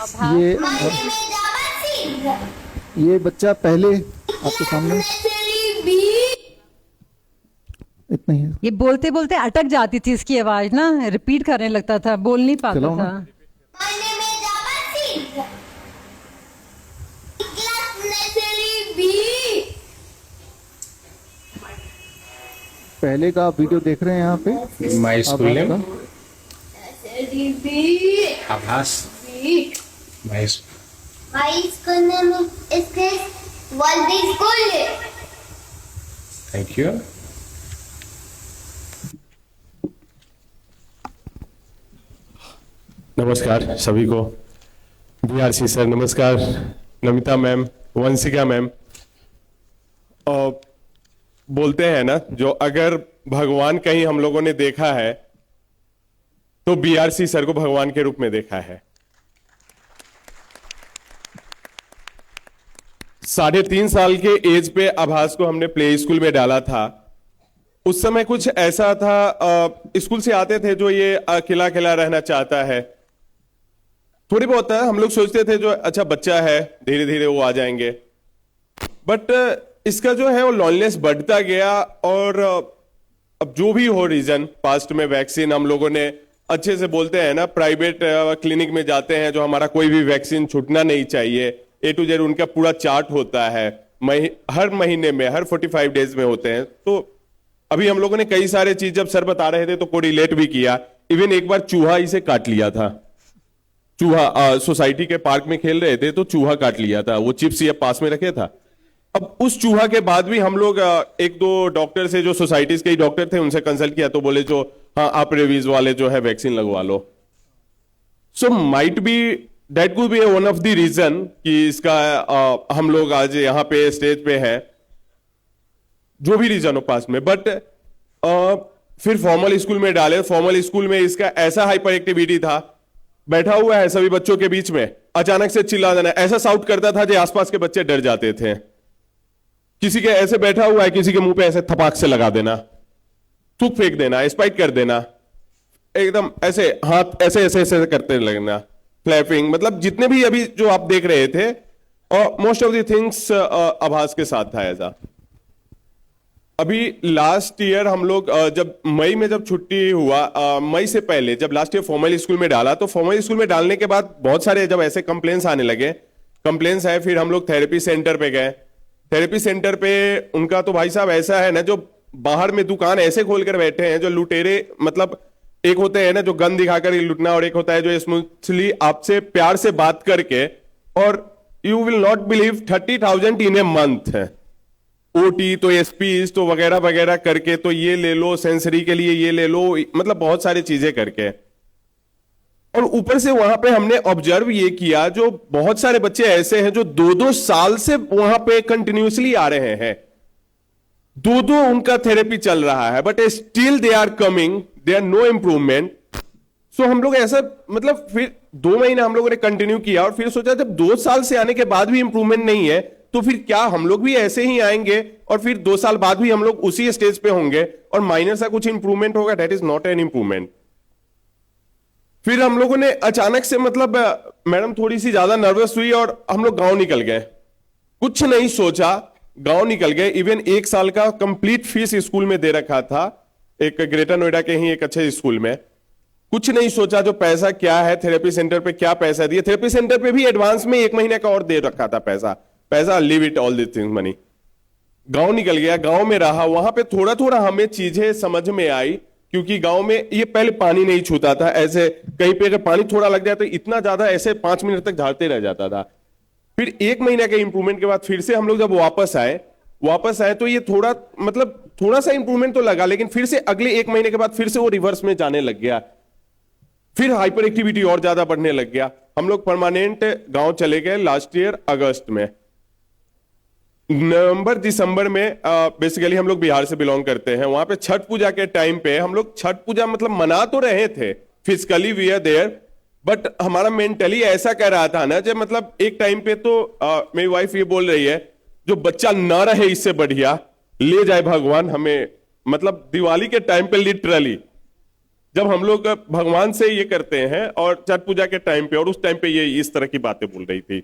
ये ये बच्चा पहले आपके सामने इतना ही है। ये बोलते बोलते अटक जाती थी इसकी आवाज ना, रिपीट करने लगता था, बोल नहीं पाता चलाओ था। ना। पहले का आप वीडियो देख रहे हैं यहाँ पे माई स्कूल आभास नेम का। आभास माई My school name is Walby School. Thank you. नमस्कार सभी को। बीआरसी सर नमस्कार, नमिता मैम, वंशिका मैम। बोलते हैं ना, जो अगर भगवान कहीं हम लोगों ने देखा है तो बीआरसी सर को भगवान के रूप में देखा है। 3.5 साल के एज पे आभास को हमने प्ले स्कूल में डाला था। उस समय कुछ ऐसा था, स्कूल से आते थे जो ये अकेला अकेला रहना चाहता है। थोड़ी बहुत हम लोग सोचते थे जो अच्छा बच्चा है, धीरे धीरे वो आ जाएंगे। बट इसका जो है वो लॉनलेस बढ़ता गया। और अब जो भी हो रीजन, पास्ट में वैक्सीन हम लोगों ने अच्छे से बोलते हैं ना, प्राइवेट क्लिनिक में जाते हैं जो हमारा कोई भी वैक्सीन छूटना नहीं चाहिए, A to Z उनका पूरा चार्ट होता है, हर महीने में, हर 45 डेज में होते हैं। तो अभी हम लोगों ने कई सारे चीज जब सर बता रहे थे तो कोरिलेट भी किया। इवन एक बार चूहा इसे काट लिया था। चूहा सोसाइटी के पार्क में खेल रहे थे तो चूहा काट लिया था, वो चिप्स ये पास में रखे था। अब उस चूहा के बाद भी हम लोग एक दो डॉक्टर से, जो सोसाइटीज के डॉक्टर थे, उनसे कंसल्ट किया तो बोले जो हाँ आप रेबीज वाले जो है वैक्सीन लगवा लो। So might be that could be one of the reason कि इसका हम लोग आज यहाँ पे स्टेज पे हैं, जो भी रीजन हो पास में। बट फिर फॉर्मल स्कूल में डाले। फॉर्मल स्कूल में इसका ऐसा हाइपर एक्टिविटी था, बैठा हुआ है सभी बच्चों के बीच में, अचानक से चिल्ला देना, ऐसा साउट करता था जो आसपास के बच्चे डर जाते थे। किसी के ऐसे बैठा हुआ है, किसी के मुंह पे ऐसे थपाक से लगा देना, थूक फेंक देना, स्पाइट कर देना, एकदम ऐसे हाथ ऐसे ऐसे ऐसे करते लगना, फ्लैपिंग, मतलब जितने भी अभी जो आप देख रहे थे, और मोस्ट ऑफ द थिंग्स आभास के साथ था ऐसा। अभी लास्ट ईयर हम लोग जब मई में जब छुट्टी हुआ, मई से पहले जब लास्ट ईयर फॉर्मल स्कूल में डाला, तो फॉर्मल स्कूल में डालने के बाद बहुत सारे जब ऐसे कंप्लेंट्स आने लगे, कंप्लेंट्स आए, फिर हम लोग थेरेपी सेंटर पे गए। थेरेपी सेंटर पे उनका तो भाई साहब ऐसा है ना, जो बाहर में दुकान ऐसे खोल कर बैठे हैं, जो लुटेरे, मतलब एक होते हैं ना जो गन दिखाकर लुटना, और एक होता है जो स्मूथली आपसे प्यार से बात करके, और you will not believe 30,000 in a month है। ओटी तो एसपी तो वगैरह वगैरह करके, तो ये ले लो, सेंसरी के लिए ये ले लो, मतलब बहुत सारी चीजें करके। और ऊपर से वहां पे हमने ऑब्जर्व ये किया, जो बहुत सारे बच्चे ऐसे हैं जो 2-2 साल से वहां पे कंटिन्यूसली आ रहे हैं, 2-2 उनका थेरेपी चल रहा है, but still they are coming, they are no improvement. So हम लोग ऐसा, मतलब फिर 2 महीने हम लोगों ने कंटिन्यू किया, और फिर सोचा जब 2 साल से आने के बाद भी इंप्रूवमेंट नहीं है, तो फिर क्या हम लोग भी ऐसे ही आएंगे और फिर 2 साल बाद भी हम लोग उसी स्टेज पे होंगे और माइनर सा कुछ इंप्रूवमेंट होगा? That is not an improvement. फिर हम लोगों ने अचानक से, मतलब मैडम थोड़ी सी ज्यादा नर्वस हुई और हम लोग गांव निकल गए। कुछ नहीं सोचा, गांव निकल गए। इवन 1 साल का कंप्लीट फीस स्कूल में दे रखा था, एक ग्रेटर नोएडा के ही एक अच्छे स्कूल में। कुछ नहीं सोचा, जो पैसा क्या है, थेरेपी सेंटर पे क्या पैसा दिए, थेरेपी सेंटर पे भी एडवांस में 1 महीने का और दे रखा था पैसा leave it all this things money. गांव निकल गया, गांव में रहा, वहां पे थोड़ा थोड़ा हमें चीजें समझ में आई, क्योंकि गांव में ये पहले पानी नहीं छूता था, ऐसे कहीं पे अगर पानी थोड़ा लग जाए तो इतना ज्यादा ऐसे 5 मिनट तक झाड़ते रह जाता था। फिर 1 महीने के इंप्रूवमेंट के बाद फिर से हम लोग जब वापस आए तो ये थोड़ा, मतलब थोड़ा सा इंप्रूवमेंट तो लगा, लेकिन फिर से अगले 1 महीने के बाद फिर से वो रिवर्स में जाने लग गया। फिर हाइपर एक्टिविटी और ज्यादा बढ़ने लग गया। हम लोग परमानेंट गांव चले गए लास्ट ईयर अगस्त में। नवंबर दिसंबर में बेसिकली हम लोग बिहार से बिलोंग करते हैं, वहां पे छठ पूजा के टाइम पे हम लोग छठ पूजा मतलब मना तो रहे थे, physically we are there, but हमारा मेंटली ऐसा कह रहा था ना, जब मतलब एक टाइम पे तो मेरी वाइफ ये बोल रही है, जो बच्चा ना रहे इससे बढ़िया ले जाए भगवान हमें, मतलब दिवाली के टाइम पे लिटरली जब हम लोग भगवान से ये करते हैं और छठ पूजा के टाइम पे, और उस टाइम पे ये इस तरह की बातें बोल रही थी।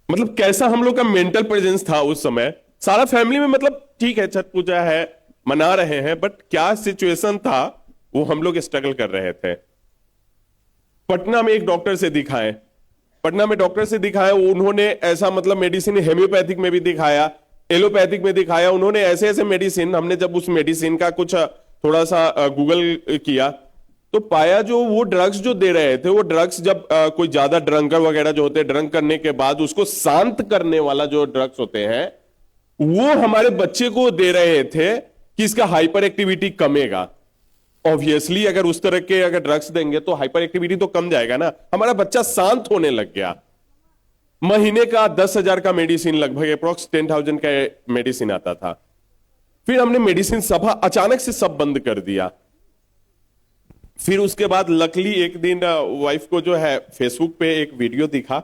मतलब कैसा हम लोग का मेंटल प्रेजेंस था उस समय। सारा फैमिली में, मतलब ठीक है छठ पूजा है, मना रहे हैं, बट क्या सिचुएशन था वो हम लोग स्ट्रगल कर रहे थे। पटना में एक डॉक्टर से दिखाए, उन्होंने ऐसा मतलब मेडिसिन हेम्योपैथिक में भी दिखाया, एलोपैथिक में दिखाया, उन्होंने ऐसे ऐसे मेडिसिन। हमने जब उस मेडिसिन का कुछ थोड़ा सा गूगल किया तो पाया जो वो ड्रग्स जो दे रहे थे, वो ड्रग्स जब कोई ज्यादा ड्रंकर वगैरह जो होते हैं, ड्रंक करने के बाद उसको शांत करने वाला जो ड्रग्स होते हैं, वो हमारे बच्चे को दे रहे थे कि इसका हाइपर एक्टिविटी कमेगा। ऑब्वियसली अगर उस तरह के अगर ड्रग्स देंगे तो हाइपर एक्टिविटी तो कम जाएगा ना। हमारा बच्चा शांत होने लग गया। महीने का 10,000 का मेडिसिन, लगभग अप्रोक्स 10,000 का मेडिसिन आता था। फिर हमने मेडिसिन सब अचानक से सब बंद कर दिया। फिर उसके बाद लकली एक दिन वाइफ को जो है फेसबुक पे एक वीडियो दिखा।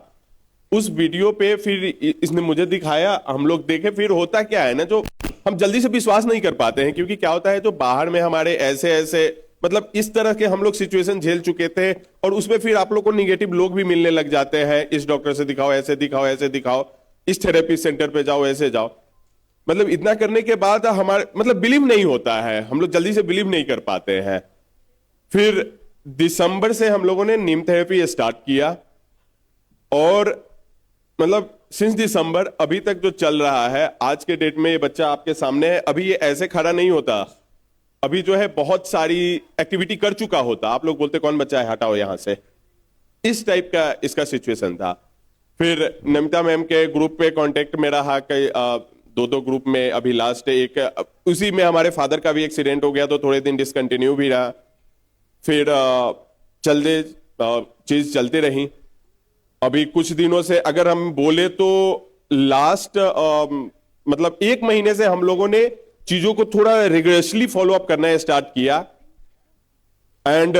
उस वीडियो पे फिर इसने मुझे दिखाया, हम लोग देखे। फिर होता क्या है ना, जो हम जल्दी से विश्वास नहीं कर पाते हैं, क्योंकि क्या होता है जो बाहर में हमारे ऐसे ऐसे मतलब इस तरह के हम लोग सिचुएशन झेल चुके थे, और उसमें फिर आप लोग को निगेटिव लोग भी मिलने लग जाते हैं। इस डॉक्टर से दिखाओ, ऐसे दिखाओ, ऐसे दिखाओ, इस थेरेपी सेंटर पे जाओ, ऐसे जाओ। मतलब इतना करने के बाद हमारे मतलब बिलीव नहीं होता है, हम लोग जल्दी से बिलीव नहीं कर पाते हैं। फिर दिसंबर से हम लोगों ने नीम थेरेपी स्टार्ट किया, और मतलब सिंस दिसंबर अभी तक जो चल रहा है, आज के डेट में ये बच्चा आपके सामने है। अभी ये ऐसे खड़ा नहीं होता, अभी जो है बहुत सारी एक्टिविटी कर चुका होता। आप लोग बोलते कौन बच्चा है, हटाओ यहां से, इस टाइप का इसका सिचुएशन था। फिर नमिता मैम के ग्रुप पे कांटेक्ट में रहा, कई 2-2 ग्रुप में। अभी लास्ट एक उसी में हमारे फादर का भी एक्सीडेंट हो गया, तो थोड़े दिन डिसकंटिन्यू भी रहा। फिर चलते चीज चलती रही। अभी कुछ दिनों से अगर हम बोले तो लास्ट मतलब 1 महीने से हम लोगों ने चीजों को थोड़ा रिग्रेसली फॉलो अप करना स्टार्ट किया, and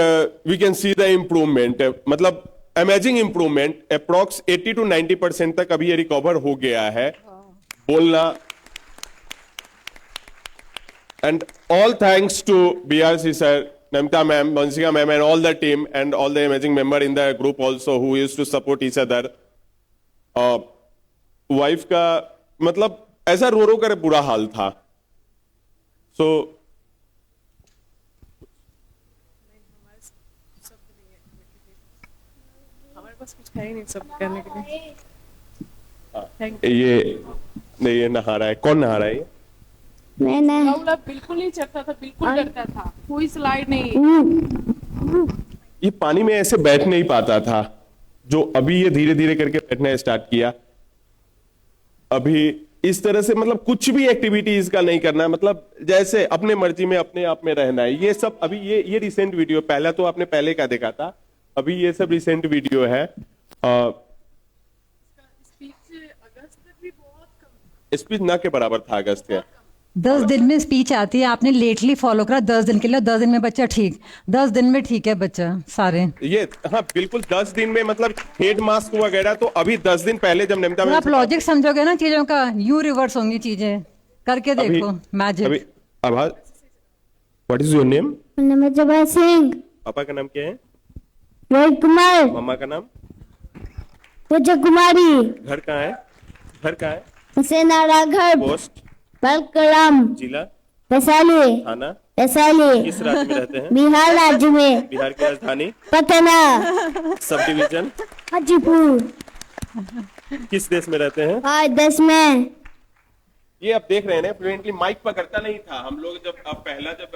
we can see the improvement, मतलब अमेजिंग इंप्रूवमेंट। अप्रॉक्स 80 to 90% तक अभी ये रिकवर हो गया है बोलना। And all thanks to BRC sir, Namita ma'am, Mansika ma'am, and all the team, and all the amazing member in the group also who used to support each other. Wife का मतलब ऐसा रो रो कर बुरा हाल था। सो हमारे पास कुछ है ही नहीं सब करने के लिए। ये नहा रहा है, कौन नहा रहा है ये? राहुल अब बिल्कुल नहीं चढ़ता था, बिल्कुल डरता था, कोई स्लाइड नहीं। ये पानी में ऐसे बैठ नहीं पाता था, जो अभी ये धीरे धीरे करके बैठना स्टार्ट किया। अभी इस तरह से मतलब कुछ भी एक्टिविटी इसका नहीं करना है, मतलब जैसे अपने मर्जी में अपने आप में रहना है। ये सब अभी ये रिसेंट वीडियो, पहला तो आपने पहले का देखा था, अभी ये सब रिसेंट वीडियो है। स्पीच ना के बराबर था अगस्त के। 10 दिन में स्पीच आती है, आपने लेटली फॉलो करा 10 दिन के लिए, 10 दिन में बच्चा ठीक, 10 दिन में ठीक है बच्चा सारे। ये हाँ बिल्कुल 10 दिन में, मतलब हेड मास्क वगैरह तो अभी 10 दिन पहले जब नमिता में आप लॉजिक समझोगे ना चीजों का, यूं रिवर्स होंगी चीजें, करके देखो मैजिक। आभास, व्हाट इज योर नेम? नमस्ते सिंह। पापा का नाम क्या है? रोहित कुमार। मम्मा का नाम? पूजा कुमारी। घर कहाँ है? घर कहाँ है? हुसैनारा घर। पोस्ट? बलकराम। जिला? वैशाली। थाना? वैशाली। किस राज्य में रहते हैं? बिहार राज्य में। बिहार की राजधानी? पटना। Sub division? हाजीपुर। किस देश में रहते हैं? भारत देश में। ये आप देख रहे हैं ना, फ्लुएंटली माइक पकड़ता नहीं था। हम लोग जब पहला जब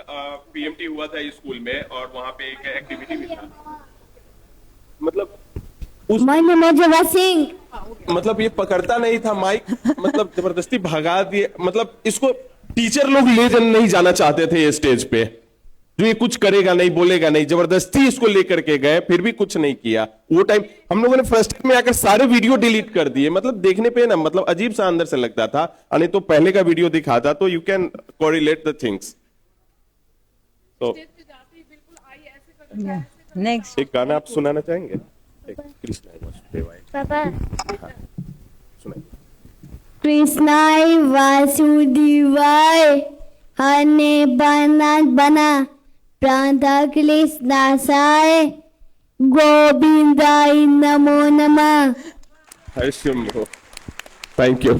PMT हुआ था स्कूल में, और वहां पे एक एक्टिविटी भी था, मतलब उस सिंह। मतलब ये पकड़ता नहीं था माइक, मतलब जबरदस्ती भगा दिए। मतलब इसको टीचर लोग नहीं जाना चाहते थे ये स्टेज पे, जो ये कुछ करेगा नहीं, बोलेगा नहीं, जबरदस्ती इसको लेकर के गए, फिर भी कुछ नहीं किया। वो टाइम हम लोगों ने फर्स्ट टाइम में आकर सारे वीडियो डिलीट कर दिए। मतलब देखने पे ना, मतलब अजीब सा अंदर से लगता था। नहीं तो पहले का वीडियो दिखाता तो you can correlate the things. तो नेक्स्ट एक गाना आप सुनाना चाहेंगे? कृष्णा सुनाइए। कृष्णाय वासुदेवाय हने बना प्रातःक्लेशनाशाय गोविंदाय नमो नमः। Har Shambho. Thank you.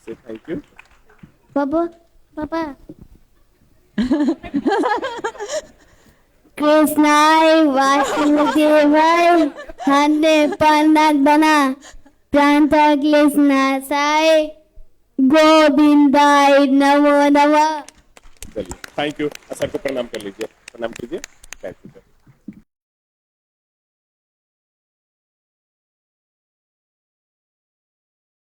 Thank you. पापा पापा कृष्णाय वासुदेवाय हरे पन्नाथ बना प्रातःक्लेशनाशाय गोविंदाय नमो नमः। चलिए, थैंक यू। सर को प्रणाम कर लीजिए, प्रणाम कीजिए। Thank you sir.